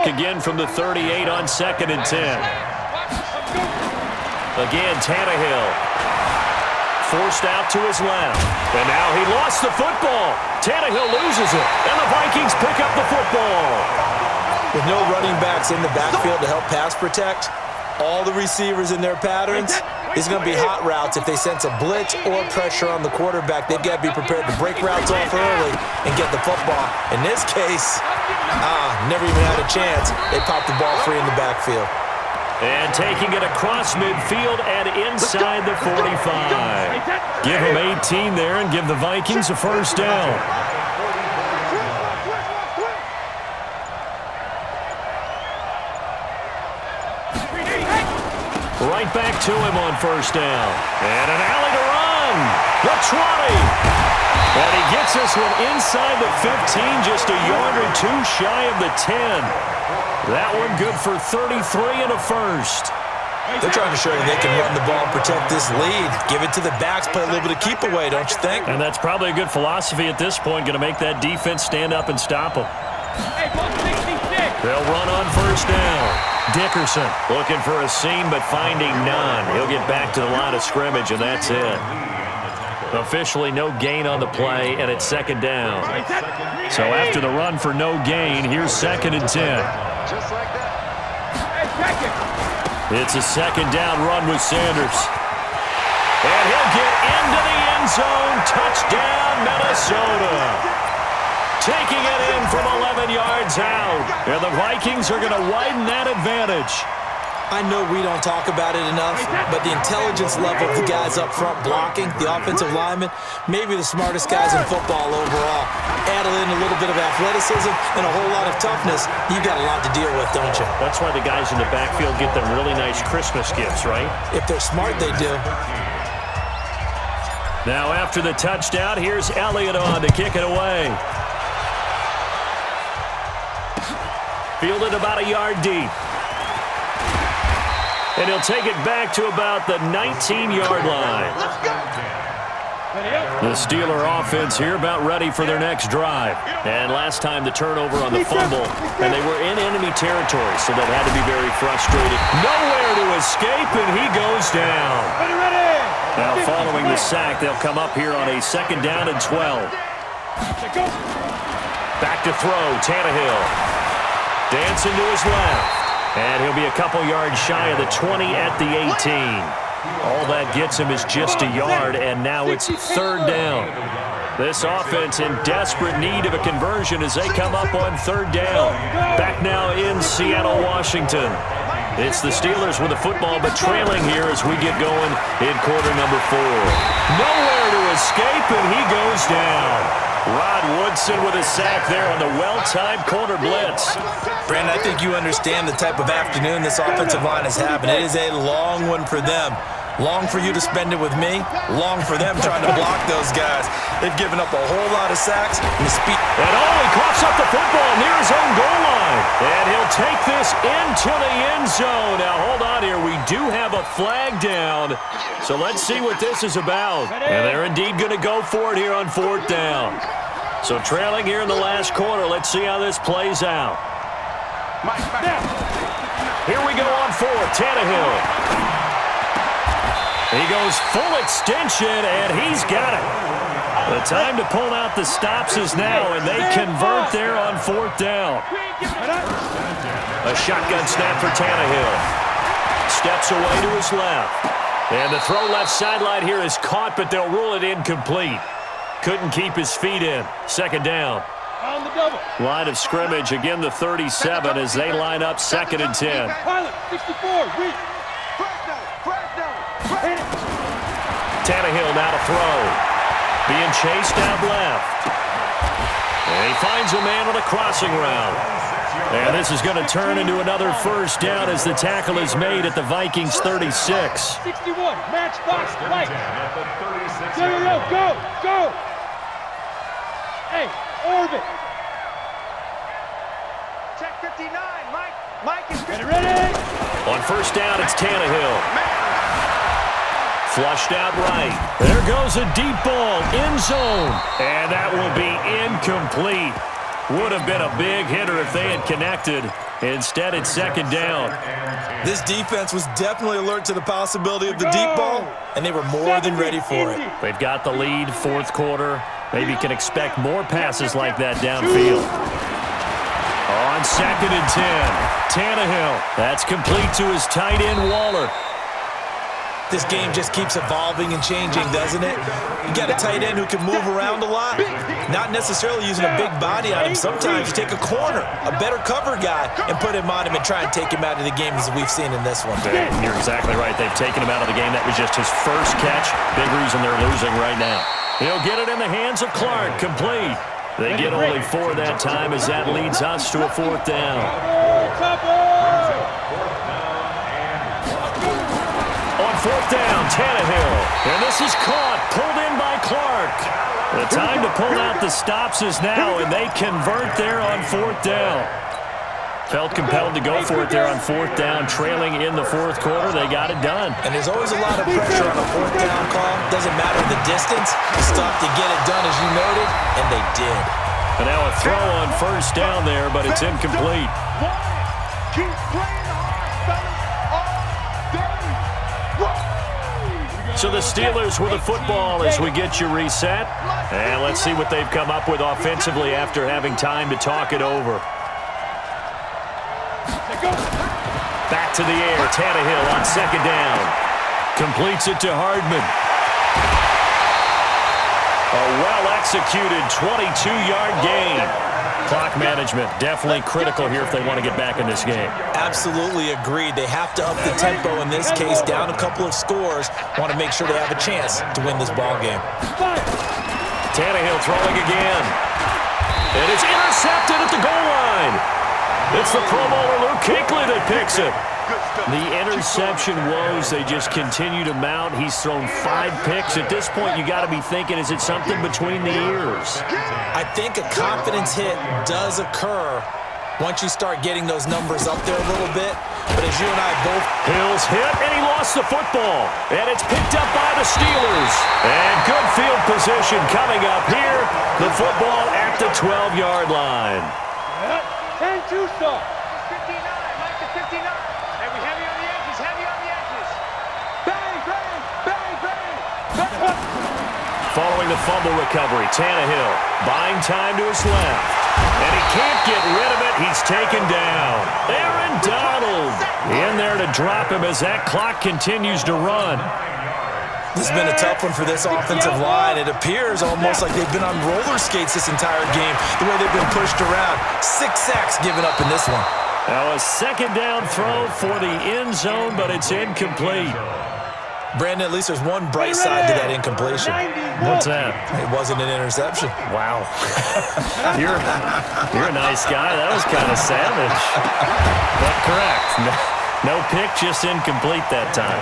Again from the 38 on 2nd and 10. Again, Tannehill. Forced out to his left. And now he lost the football. Tannehill loses it. And the Vikings pick up the football. With no running backs in the backfield to help pass protect, all the receivers in their patterns, it's going to be hot routes. If they sense a blitz or pressure on the quarterback, they've got to be prepared to break routes off early and get the football. In this case, never even had a chance. They popped the ball free in the backfield. And taking it across midfield and inside the 45. Give them 18 there and give the Vikings a first down. Right back to him on first down. And an alley to run. The 20. And he gets this one inside the 15, just a yard or two shy of the 10. That one good for 33 and a first. They're trying to show you they can run the ball and protect this lead. Give it to the backs, play a little bit of keep away, don't you think? And that's probably a good philosophy at this point, going to make that defense stand up and stop them. They'll run on first down. Dickerson looking for a seam but finding none. He'll get back to the line of scrimmage, and that's it. Officially no gain on the play, and it's 2nd down. So after the run for no gain, here's 2nd and 10. Just like that. It's a 2nd down run with Sanders. And he'll get into the end zone. Touchdown, Minnesota. Taking it in from 11 yards out. And the Vikings are going to widen that advantage. I know we don't talk about it enough, but the intelligence level of the guys up front blocking, the offensive linemen, maybe the smartest guys in football overall. Add in a little bit of athleticism and a whole lot of toughness, you've got a lot to deal with, don't you? That's why the guys in the backfield get them really nice Christmas gifts, right? If they're smart, they do. Now after the touchdown, here's Elliott on to kick it away. Fielded about a yard deep. And he'll take it back to about the 19-yard line. The Steeler offense here about ready for their next drive. And last time the turnover on the fumble, and they were in enemy territory, so that had to be very frustrated. Nowhere to escape, and he goes down. Now following the sack, they'll come up here on a 2nd down and 12. Back to throw, Tannehill. Dancing to his left. And he'll be a couple yards shy of the 20 at the 18. All that gets him is just a yard, and now it's 3rd down. This offense in desperate need of a conversion as they come up on 3rd down. Back now in Seattle, Washington. It's the Steelers with the football, but trailing here as we get going in quarter number 4. Nowhere to escape, and he goes down. Rod Woodson with a sack there on the well-timed corner blitz. Brandon, I think you understand the type of afternoon this offensive line is having. It is a long one for them. Long for you to spend it with me. Long for them trying to block those guys. They've given up a whole lot of sacks. And the speed. And he coughs up the football near his own goal line. And he'll take this into the end zone. Now, hold on here. We do have a flag down. So let's see what this is about. And they're indeed going to go for it here on 4th down. So trailing here in the last quarter. Let's see how this plays out. Here we go on 4th. Tannehill. He goes full extension, and he's got it. The time to pull out the stops is now, and they convert there on 4th down. A shotgun snap for Tannehill. Steps away to his left. And the throw left sideline here is caught, but they'll rule it incomplete. Couldn't keep his feet in. 2nd down. Line of scrimmage, again the 37 as they line up 2nd and 10. Tannehill now to throw. Being chased out left. And he finds a man on a crossing route. And this is going to turn into another first down as the tackle is made at the Vikings 36. 61, match box, Mike. Go. Hey, orbit. Check 59, Mike is ready. On first down, it's Tannehill. Flushed out right. There goes a deep ball, end zone. And that will be incomplete. Would have been a big hitter if they had connected. Instead, it's second down. This defense was definitely alert to the possibility of the deep ball, and they were more than ready for it. They've got the lead, fourth quarter. Maybe can expect more passes like that downfield. On 2nd and 10, Tannehill. That's complete to his tight end, Waller. This game just keeps evolving and changing, doesn't it? You got a tight end who can move around a lot, not necessarily using a big body on him. Sometimes you take a corner, a better cover guy, and put him on him and try and take him out of the game as we've seen in this one. You're exactly right. They've taken him out of the game. That was just his first catch. Big reason they're losing right now. He'll get it in the hands of Clark, complete. They get only 4 that time as that leads us to a 4th down. On 4th down, Tannehill. And this is caught, pulled in by Clark. The time to pull out the stops is now, and they convert there on 4th down. Felt compelled to go for it there on 4th down, trailing in the 4th quarter. They got it done. And there's always a lot of pressure on a 4th down call. Doesn't matter the distance. You stop to get it done, as you noted, and they did. And now a throw on 1st down there, but it's incomplete. Keep playing hard, So the Steelers with the football as we get you reset. And let's see what they've come up with offensively after having time to talk it over. Back to the air. Tannehill on 2nd down. Completes it to Hardman. A well-executed 22-yard gain. Clock management definitely critical here if they want to get back in this game. Absolutely agreed. They have to up the tempo in this case, down a couple of scores. Want to make sure they have a chance to win this ball game. Tannehill throwing again. And it's intercepted at the goal line. It's the Pro Bowler Luke Kuechly that picks it. The interception woes, they just continue to mount. He's thrown 5 picks. At this point, you got to be thinking, is it something between the ears? I think a confidence hit does occur once you start getting those numbers up there a little bit. But as you and I both... Hill's hit, and he lost the football. And it's picked up by the Steelers. And good field position coming up here. The football at the 12-yard line. And Tucson. 59, Mike to 59. And we heavy on the edges, heavy on the edges. Bang, bang, bang, bang, bang. Following the fumble recovery, Tannehill buying time to his left. And he can't get rid of it. He's taken down. Aaron Donald in there to drop him as that clock continues to run. This has been a tough one for this offensive line. It appears almost like they've been on roller skates this entire game, the way they've been pushed around. 6 sacks given up in this one. Now a 2nd down throw for the end zone, but it's incomplete. Brandon, at least there's one bright side to that incompletion. What's that? It wasn't an interception. Wow. You're a nice guy. That was kind of savage. But correct. No pick, just incomplete that time.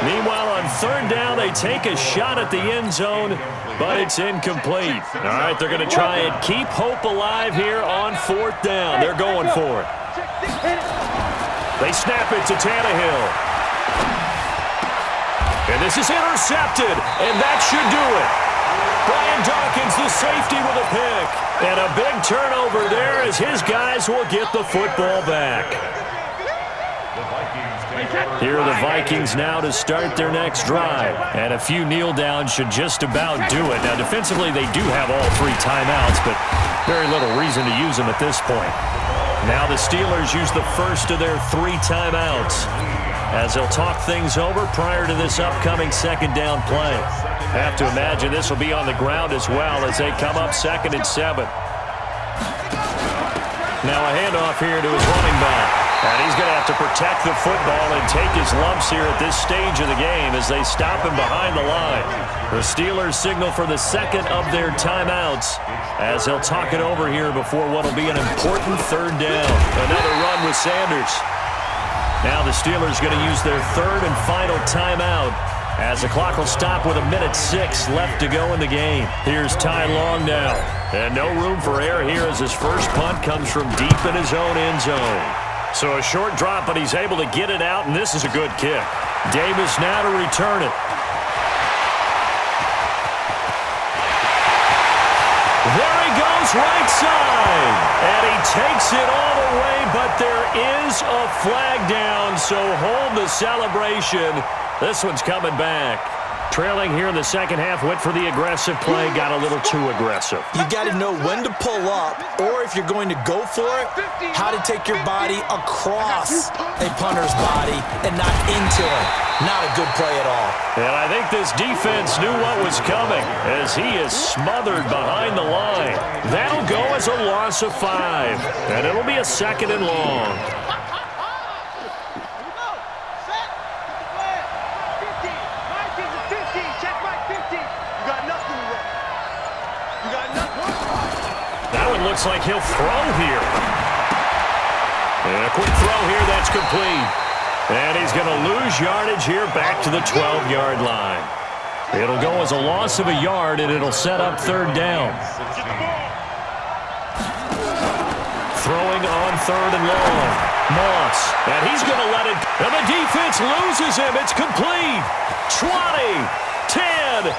Meanwhile, on 3rd down, they take a shot at the end zone, but it's incomplete. All right, they're going to try and keep hope alive here on 4th down. They're going for it. They snap it to Tannehill. And this is intercepted, and that should do it. Brian Dawkins, the safety, with a pick. And a big turnover there as his guys will get the football back. Here are the Vikings now to start their next drive. And a few kneel downs should just about do it. Now, defensively, they do have all 3 timeouts, but very little reason to use them at this point. Now the Steelers use the first of their 3 timeouts as they'll talk things over prior to this upcoming 2nd down play. Have to imagine this will be on the ground as well as they come up 2nd and 7. Now a handoff here to his running back. And he's going to have to protect the football and take his lumps here at this stage of the game as they stop him behind the line. The Steelers signal for the 2nd of their timeouts as they'll talk it over here before what will be an important 3rd down. Another run with Sanders. Now the Steelers going to use their 3rd and final timeout as the clock will stop with 1:06 left to go in the game. Here's Ty Long now. And no room for error here as his first punt comes from deep in his own end zone. So a short drop, but he's able to get it out, and this is a good kick. Davis now to return it. There he goes goes right side. And he takes it all the way, but there is a flag down, so hold the celebration. This one's coming back. Trailing here in the second half, went for the aggressive play, got a little too aggressive. You got to know when to pull up, or if you're going to go for it, how to take your body across a punter's body and not into him. Not a good play at all. And I think this defense knew what was coming as he is smothered behind the line. That'll go as a loss of 5, and it'll be a 2nd and long. Looks like he'll throw here. And a quick throw here, that's complete. And he's going to lose yardage here back to the 12-yard line. It'll go as a loss of a yard, and it'll set up 3rd down. Throwing on 3rd and long. Moss, and he's going to let it. And the defense loses him. It's complete. 20, 10.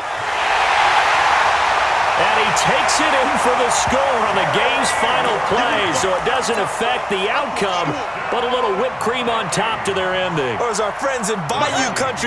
And he takes it in for the score on the game's final play, so it doesn't affect the outcome, but a little whipped cream on top to their ending. Or as our friends in Bayou Country